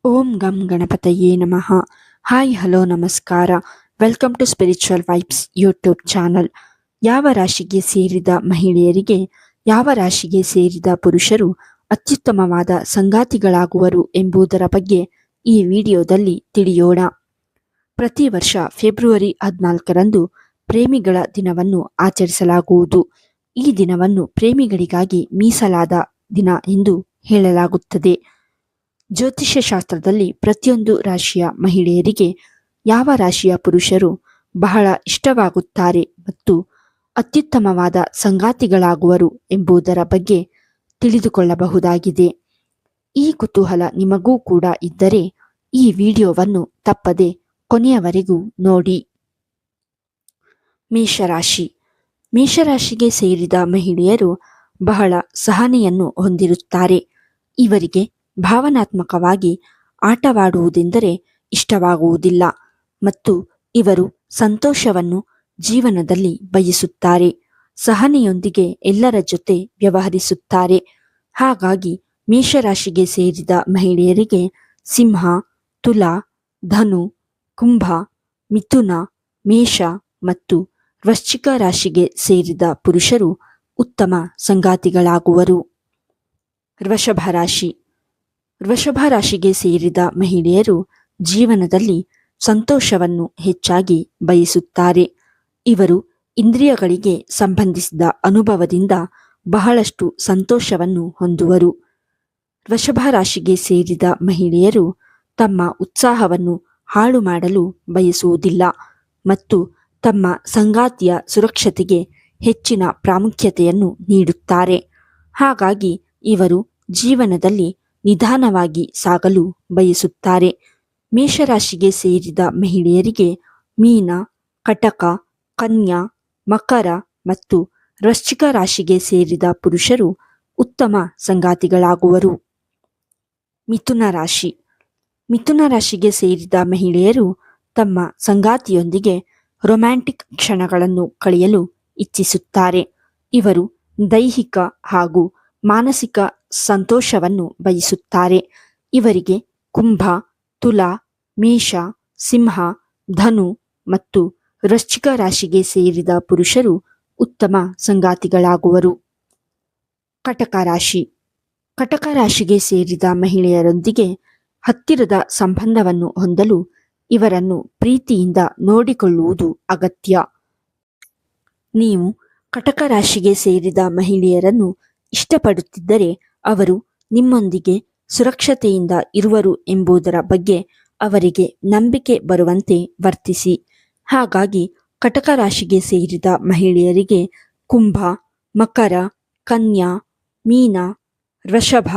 ಓಂ ಗಂ ಗಣಪತಯೇ ನಮಃ. ಹಾಯ್ ಹಲೋ ನಮಸ್ಕಾರ. Welcome to spiritual vibes YouTube channel. ಯಾವ ರಾಶಿಗೆ ಸೇರಿದ ಮಹಿಳೆಯರಿಗೆ, ಯಾವ ರಾಶಿಗೆ ಸೇರಿದ ಪುರುಷರು ಅತ್ಯುತ್ತಮವಾದ ಸಂಗಾತಿಗಳಾಗುವರು ಎಂಬುದರ ಬಗ್ಗೆ ಈ ವಿಡಿಯೋದಲ್ಲಿ ತಿಳಿಯೋಣ. ಪ್ರತಿ ವರ್ಷ ಫೆಬ್ರವರಿ 14ರಂದು ಪ್ರೇಮಿಗಳ ದಿನವನ್ನು ಆಚರಿಸಲಾಗುವುದು. ಈ ದಿನವನ್ನು ಪ್ರೇಮಿಗಳಿಗಾಗಿ ಮೀಸಲಾದ ದಿನ ಎಂದು ಹೇಳಲಾಗುತ್ತದೆ. ಜ್ಯೋತಿಷ್ಯ ಶಾಸ್ತ್ರದಲ್ಲಿ ಪ್ರತಿಯೊಂದು ರಾಶಿಯ ಮಹಿಳೆಯರಿಗೆ ಯಾವ ರಾಶಿಯ ಪುರುಷರು ಬಹಳ ಇಷ್ಟವಾಗುತ್ತಾರೆ ಮತ್ತು ಅತ್ಯುತ್ತಮವಾದ ಸಂಗಾತಿಗಳಾಗುವರು ಎಂಬುದರ ಬಗ್ಗೆ ತಿಳಿದುಕೊಳ್ಳಬಹುದಾಗಿದೆ. ಈ ಕುತೂಹಲ ನಿಮಗೂ ಕೂಡ ಇದ್ದರೆ ಈ ವಿಡಿಯೋವನ್ನು ತಪ್ಪದೆ ಕೊನೆಯವರೆಗೂ ನೋಡಿ. ಮೇಷರಾಶಿ. ಮೇಷರಾಶಿಗೆ ಸೇರಿದ ಮಹಿಳೆಯರು ಬಹಳ ಸಹನೆಯನ್ನು ಹೊಂದಿರುತ್ತಾರೆ. ಇವರಿಗೆ ಭಾವನಾತ್ಮಕವಾಗಿ ಆಟವಾಡುವುದೆಂದರೆ ಇಷ್ಟವಾಗುವುದಿಲ್ಲ ಮತ್ತು ಇವರು ಸಂತೋಷವನ್ನು ಜೀವನದಲ್ಲಿ ಬಯಸುತ್ತಾರೆ. ಸಹನೆಯೊಂದಿಗೆ ಎಲ್ಲರ ಜೊತೆ ವ್ಯವಹರಿಸುತ್ತಾರೆ. ಹಾಗಾಗಿ ಮೇಷರಾಶಿಗೆ ಸೇರಿದ ಮಹಿಳೆಯರಿಗೆ ಸಿಂಹ, ತುಲಾ, ಧನು, ಕುಂಭ, ಮಿಥುನ, ಮೇಷ ಮತ್ತು ವೃಶ್ಚಿಕ ರಾಶಿಗೆ ಸೇರಿದ ಪುರುಷರು ಉತ್ತಮ ಸಂಗಾತಿಗಳಾಗುವರು. ವೃಷಭ ರಾಶಿ. ವೃಷಭ ರಾಶಿಗೆ ಸೇರಿದ ಮಹಿಳೆಯರು ಜೀವನದಲ್ಲಿ ಸಂತೋಷವನ್ನು ಹೆಚ್ಚಾಗಿ ಬಯಸುತ್ತಾರೆ. ಇವರು ಇಂದ್ರಿಯಗಳಿಗೆ ಸಂಬಂಧಿಸಿದ ಅನುಭವದಿಂದ ಬಹಳಷ್ಟು ಸಂತೋಷವನ್ನು ಹೊಂದುವರು. ವೃಷಭ ರಾಶಿಗೆ ಸೇರಿದ ಮಹಿಳೆಯರು ತಮ್ಮ ಉತ್ಸಾಹವನ್ನು ಹಾಳು ಮಾಡಲು ಬಯಸುವುದಿಲ್ಲ ಮತ್ತು ತಮ್ಮ ಸಂಗಾತಿಯ ಸುರಕ್ಷತೆಗೆ ಹೆಚ್ಚಿನ ಪ್ರಾಮುಖ್ಯತೆಯನ್ನು ನೀಡುತ್ತಾರೆ. ಹಾಗಾಗಿ ಇವರು ಜೀವನದಲ್ಲಿ ನಿಧಾನವಾಗಿ ಸಾಗಲು ಬಯಸುತ್ತಾರೆ. ಮೇಷರಾಶಿಗೆ ಸೇರಿದ ಮಹಿಳೆಯರಿಗೆ ಮೀನ, ಕಟಕ, ಕನ್ಯಾ, ಮಕರ ಮತ್ತು ವೃಶ್ಚಿಕ ರಾಶಿಗೆ ಸೇರಿದ ಪುರುಷರು ಉತ್ತಮ ಸಂಗಾತಿಗಳಾಗುವರು. ಮಿಥುನ ರಾಶಿ. ಮಿಥುನ ರಾಶಿಗೆ ಸೇರಿದ ಮಹಿಳೆಯರು ತಮ್ಮ ಸಂಗಾತಿಯೊಂದಿಗೆ ರೊಮ್ಯಾಂಟಿಕ್ ಕ್ಷಣಗಳನ್ನು ಕಳೆಯಲು ಇಚ್ಛಿಸುತ್ತಾರೆ. ಇವರು ದೈಹಿಕ ಹಾಗೂ ಮಾನಸಿಕ ಸಂತೋಷವನ್ನು ಬಯಸುತ್ತಾರೆ. ಇವರಿಗೆ ಕುಂಭ, ತುಲಾ, ಮೇಷ, ಸಿಂಹ, ಧನು ಮತ್ತು ವೃಶ್ಚಿಕ ರಾಶಿಗೆ ಸೇರಿದ ಪುರುಷರು ಉತ್ತಮ ಸಂಗಾತಿಗಳಾಗುವರು. ಕಟಕ ರಾಶಿ. ಕಟಕ ರಾಶಿಗೆ ಸೇರಿದ ಮಹಿಳೆಯರೊಂದಿಗೆ ಹತ್ತಿರದ ಸಂಬಂಧವನ್ನು ಹೊಂದಲು ಇವರನ್ನು ಪ್ರೀತಿಯಿಂದ ನೋಡಿಕೊಳ್ಳುವುದು ಅಗತ್ಯ. ನೀವು ಕಟಕ ರಾಶಿಗೆ ಸೇರಿದ ಮಹಿಳೆಯರನ್ನು ಇಷ್ಟಪಡುತ್ತಿದ್ದರೆ ಅವರು ನಿಮ್ಮೊಂದಿಗೆ ಸುರಕ್ಷತೆಯಿಂದ ಇರುವರು ಎಂಬುದರ ಬಗ್ಗೆ ಅವರಿಗೆ ನಂಬಿಕೆ ಬರುವಂತೆ ವರ್ತಿಸಿ. ಹಾಗಾಗಿ ಕಟಕ ರಾಶಿಗೆ ಸೇರಿದ ಮಹಿಳೆಯರಿಗೆ ಕುಂಭ, ಮಕರ, ಕನ್ಯಾ, ಮೀನ, ವೃಷಭ,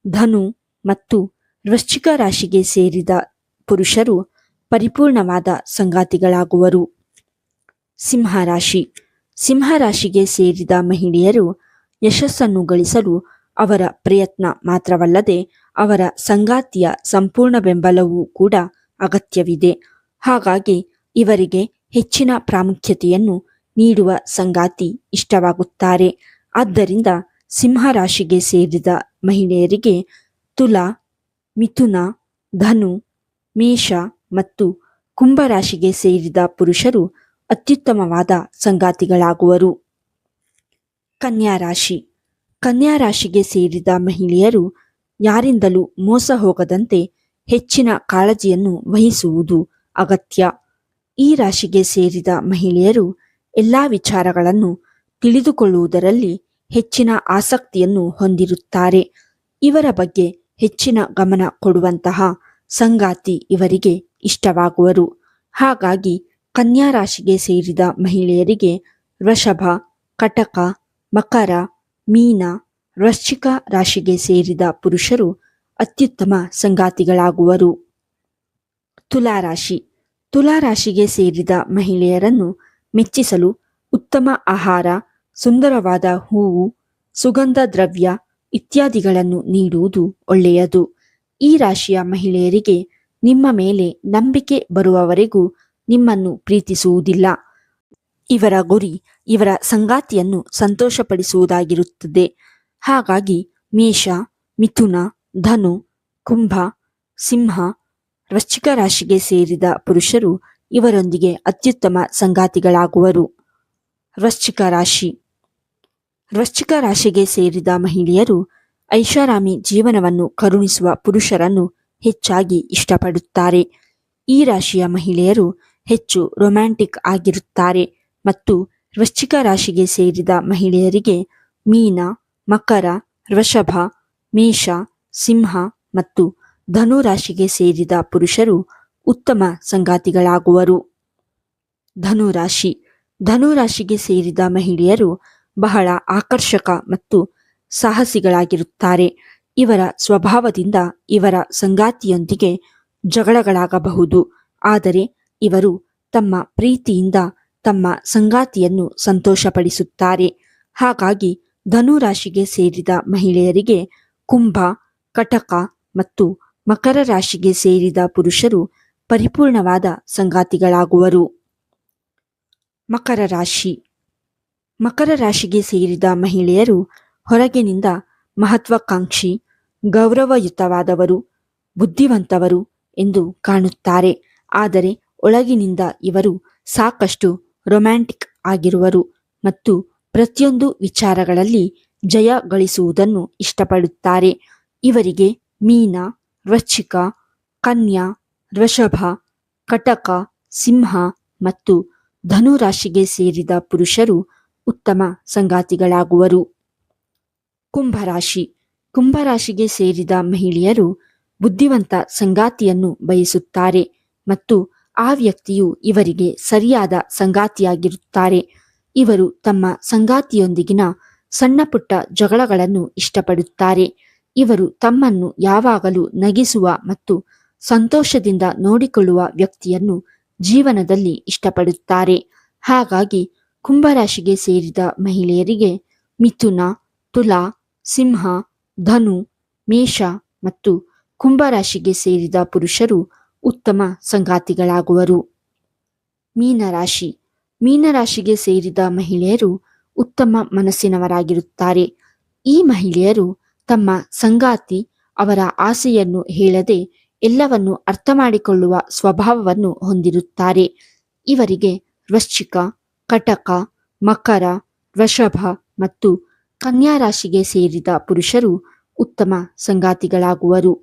ಧನು ಮತ್ತು ವೃಶ್ಚಿಕ ರಾಶಿಗೆ ಸೇರಿದ ಪುರುಷರು ಪರಿಪೂರ್ಣವಾದ ಸಂಗಾತಿಗಳಾಗುವರು. ಸಿಂಹರಾಶಿ. ಸಿಂಹರಾಶಿಗೆ ಸೇರಿದ ಮಹಿಳೆಯರು ಯಶಸ್ಸನ್ನು ಗಳಿಸಲು ಅವರ ಪ್ರಯತ್ನ ಮಾತ್ರವಲ್ಲದೆ ಅವರ ಸಂಗಾತಿಯ ಸಂಪೂರ್ಣ ಬೆಂಬಲವೂ ಕೂಡ ಅಗತ್ಯವಿದೆ. ಹಾಗಾಗಿ ಇವರಿಗೆ ಹೆಚ್ಚಿನ ಪ್ರಾಮುಖ್ಯತೆಯನ್ನು ನೀಡುವ ಸಂಗಾತಿ ಇಷ್ಟವಾಗುತ್ತಾರೆ. ಆದ್ದರಿಂದ ಸಿಂಹರಾಶಿಗೆ ಸೇರಿದ ಮಹಿಳೆಯರಿಗೆ ತುಲಾ, ಮಿಥುನ, ಧನು, ಮೇಷ ಮತ್ತು ಕುಂಭರಾಶಿಗೆ ಸೇರಿದ ಪುರುಷರು ಅತ್ಯುತ್ತಮವಾದ ಸಂಗಾತಿಗಳಾಗುವರು. ಕನ್ಯಾ ರಾಶಿ. ಕನ್ಯಾ ರಾಶಿಗೆ ಸೇರಿದ ಮಹಿಳೆಯರು ಯಾರಿಂದಲೂ ಮೋಸ ಹೋಗದಂತೆ ಹೆಚ್ಚಿನ ಕಾಳಜಿಯನ್ನು ವಹಿಸುವುದು ಅಗತ್ಯ. ಈ ರಾಶಿಗೆ ಸೇರಿದ ಮಹಿಳೆಯರು ಎಲ್ಲ ವಿಚಾರಗಳನ್ನು ತಿಳಿದುಕೊಳ್ಳುವುದರಲ್ಲಿ ಹೆಚ್ಚಿನ ಆಸಕ್ತಿಯನ್ನು ಹೊಂದಿರುತ್ತಾರೆ. ಇವರ ಬಗ್ಗೆ ಹೆಚ್ಚಿನ ಗಮನ ಕೊಡುವಂತಹ ಸಂಗಾತಿ ಇವರಿಗೆ ಇಷ್ಟವಾಗುವರು. ಹಾಗಾಗಿ ಕನ್ಯಾ ರಾಶಿಗೆ ಸೇರಿದ ಮಹಿಳೆಯರಿಗೆ ವೃಷಭ, ಕಟಕ, ಮಕರ, ಮೀನ, ವೃಶ್ಚಿಕ ರಾಶಿಗೆ ಸೇರಿದ ಪುರುಷರು ಅತ್ಯುತ್ತಮ ಸಂಗಾತಿಗಳಾಗುವರು. ತುಲಾರಾಶಿ. ತುಲಾರಾಶಿಗೆ ಸೇರಿದ ಮಹಿಳೆಯರನ್ನು ಮೆಚ್ಚಿಸಲು ಉತ್ತಮ ಆಹಾರ, ಸುಂದರವಾದ ಹೂವು, ಸುಗಂಧ ದ್ರವ್ಯ ಇತ್ಯಾದಿಗಳನ್ನು ನೀಡುವುದು ಒಳ್ಳೆಯದು. ಈ ರಾಶಿಯ ಮಹಿಳೆಯರಿಗೆ ನಿಮ್ಮ ಮೇಲೆ ನಂಬಿಕೆ ಬರುವವರೆಗೂ ನಿಮ್ಮನ್ನು ಪ್ರೀತಿಸುವುದಿಲ್ಲ. ಇವರ ಗುರಿ ಇವರ ಸಂಗಾತಿಯನ್ನು ಸಂತೋಷಪಡಿಸುವುದಾಗಿರುತ್ತದೆ. ಹಾಗಾಗಿ ಮೇಷ, ಮಿಥುನ, ಧನು, ಕುಂಭ, ಸಿಂಹ, ವೃಶ್ಚಿಕ ರಾಶಿಗೆ ಸೇರಿದ ಪುರುಷರು ಇವರೊಂದಿಗೆ ಅತ್ಯುತ್ತಮ ಸಂಗಾತಿಗಳಾಗುವರು. ವೃಶ್ಚಿಕ ರಾಶಿ. ವೃಶ್ಚಿಕ ರಾಶಿಗೆ ಸೇರಿದ ಮಹಿಳೆಯರು ಐಷಾರಾಮಿ ಜೀವನವನ್ನು ಕರುಣಿಸುವ ಪುರುಷರನ್ನು ಹೆಚ್ಚಾಗಿ ಇಷ್ಟಪಡುತ್ತಾರೆ. ಈ ರಾಶಿಯ ಮಹಿಳೆಯರು ಹೆಚ್ಚು ರೊಮ್ಯಾಂಟಿಕ್ ಆಗಿರುತ್ತಾರೆ ಮತ್ತು ವೃಶ್ಚಿಕ ರಾಶಿಗೆ ಸೇರಿದ ಮಹಿಳೆಯರಿಗೆ ಮೀನ, ಮಕರ, ವೃಷಭ, ಮೇಷ, ಸಿಂಹ ಮತ್ತು ಧನು ರಾಶಿಗೆ ಸೇರಿದ ಪುರುಷರು ಉತ್ತಮ ಸಂಗಾತಿಗಳಾಗುವರು. ಧನು ರಾಶಿ. ಧನು ರಾಶಿಗೆ ಸೇರಿದ ಮಹಿಳೆಯರು ಬಹಳ ಆಕರ್ಷಕ ಮತ್ತು ಸಾಹಸಿಗಳಾಗಿರುತ್ತಾರೆ. ಇವರ ಸ್ವಭಾವದಿಂದ ಇವರ ಸಂಗಾತಿಯೊಂದಿಗೆ ಜಗಳಗಳಾಗಬಹುದು, ಆದರೆ ಇವರು ತಮ್ಮ ಪ್ರೀತಿಯಿಂದ ತಮ್ಮ ಸಂಗಾತಿಯನ್ನು ಸಂತೋಷಪಡಿಸುತ್ತಾರೆ. ಹಾಗಾಗಿ ಧನು ರಾಶಿಗೆ ಸೇರಿದ ಮಹಿಳೆಯರಿಗೆ ಕುಂಭ, ಕಟಕ ಮತ್ತು ಮಕರ ರಾಶಿಗೆ ಸೇರಿದ ಪುರುಷರು ಪರಿಪೂರ್ಣವಾದ ಸಂಗಾತಿಗಳಾಗುವರು. ಮಕರ ರಾಶಿ. ಮಕರ ರಾಶಿಗೆ ಸೇರಿದ ಮಹಿಳೆಯರು ಹೊರಗಿನಿಂದ ಮಹತ್ವಾಕಾಂಕ್ಷಿ, ಗೌರವಯುತವಾದವರು, ಬುದ್ಧಿವಂತವರು ಎಂದು ಕಾಣುತ್ತಾರೆ. ಆದರೆ ಒಳಗಿನಿಂದ ಇವರು ಸಾಕಷ್ಟು ರೊಮ್ಯಾಂಟಿಕ್ ಆಗಿರುವರು ಮತ್ತು ಪ್ರತಿಯೊಂದು ವಿಚಾರಗಳಲ್ಲಿ ಜಯ ಗಳಿಸುವುದನ್ನು ಇಷ್ಟಪಡುತ್ತಾರೆ. ಇವರಿಗೆ ಮೀನ, ವೃಶ್ಚಿಕ, ಕನ್ಯಾ, ವೃಷಭ, ಕಟಕ, ಸಿಂಹ ಮತ್ತು ಧನು ರಾಶಿಗೆ ಸೇರಿದ ಪುರುಷರು ಉತ್ತಮ ಸಂಗಾತಿಗಳಾಗುವರು. ಕುಂಭರಾಶಿ. ಕುಂಭರಾಶಿಗೆ ಸೇರಿದ ಮಹಿಳೆಯರು ಬುದ್ಧಿವಂತ ಸಂಗಾತಿಯನ್ನು ಬಯಸುತ್ತಾರೆ ಮತ್ತು ಆ ವ್ಯಕ್ತಿಯು ಇವರಿಗೆ ಸರಿಯಾದ ಸಂಗಾತಿಯಾಗಿರುತ್ತಾರೆ. ಇವರು ತಮ್ಮ ಸಂಗಾತಿಯೊಂದಿಗಿನ ಸಣ್ಣ ಪುಟ್ಟ ಜಗಳಗಳನ್ನು ಇಷ್ಟಪಡುತ್ತಾರೆ. ಇವರು ತಮ್ಮನ್ನು ಯಾವಾಗಲೂ ನಗಿಸುವ ಮತ್ತು ಸಂತೋಷದಿಂದ ನೋಡಿಕೊಳ್ಳುವ ವ್ಯಕ್ತಿಯನ್ನು ಜೀವನದಲ್ಲಿ ಇಷ್ಟಪಡುತ್ತಾರೆ. ಹಾಗಾಗಿ ಕುಂಭರಾಶಿಗೆ ಸೇರಿದ ಮಹಿಳೆಯರಿಗೆ ಮಿಥುನ, ತುಲಾ, ಸಿಂಹ, ಧನು, ಮೇಷ ಮತ್ತು ಕುಂಭರಾಶಿಗೆ ಸೇರಿದ ಪುರುಷರು ಉತ್ತಮ ಸಂಗಾತಿಗಳಾಗುವರು. ಮೀನರಾಶಿ. ಮೀನರಾಶಿಗೆ ಸೇರಿದ ಮಹಿಳೆಯರು ಉತ್ತಮ ಮನಸ್ಸಿನವರಾಗಿರುತ್ತಾರೆ. ಈ ಮಹಿಳೆಯರು ತಮ್ಮ ಸಂಗಾತಿ ಅವರ ಆಸೆಯನ್ನು ಹೇಳದೆ ಎಲ್ಲವನ್ನು ಅರ್ಥ ಮಾಡಿಕೊಳ್ಳುವ ಸ್ವಭಾವವನ್ನು ಹೊಂದಿರುತ್ತಾರೆ. ಇವರಿಗೆ ವೃಶ್ಚಿಕ, ಕಟಕ, ಮಕರ, ವೃಷಭ ಮತ್ತು ಕನ್ಯಾ ರಾಶಿಗೆ ಸೇರಿದ ಪುರುಷರು ಉತ್ತಮ ಸಂಗಾತಿಗಳಾಗುವರು.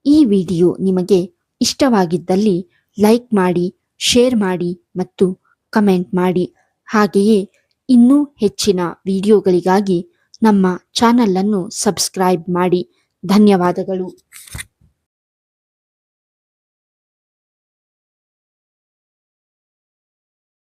ಈ ವಿಡಿಯೋ ನಿಮಗೆ ಇಷ್ಟವಾಗಿದ್ದಲ್ಲಿ ಲೈಕ್ ಮಾಡಿ, ಶೇರ್ ಮಾಡಿ ಮತ್ತು ಕಮೆಂಟ್ ಮಾಡಿ. ಹಾಗೆಯೇ ಇನ್ನೂ ಹೆಚ್ಚಿನ ವಿಡಿಯೋಗಳಿಗಾಗಿ ನಮ್ಮ ಚಾನಲನ್ನು ಸಬ್ಸ್ಕ್ರೈಬ್ ಮಾಡಿ. ಧನ್ಯವಾದಗಳು.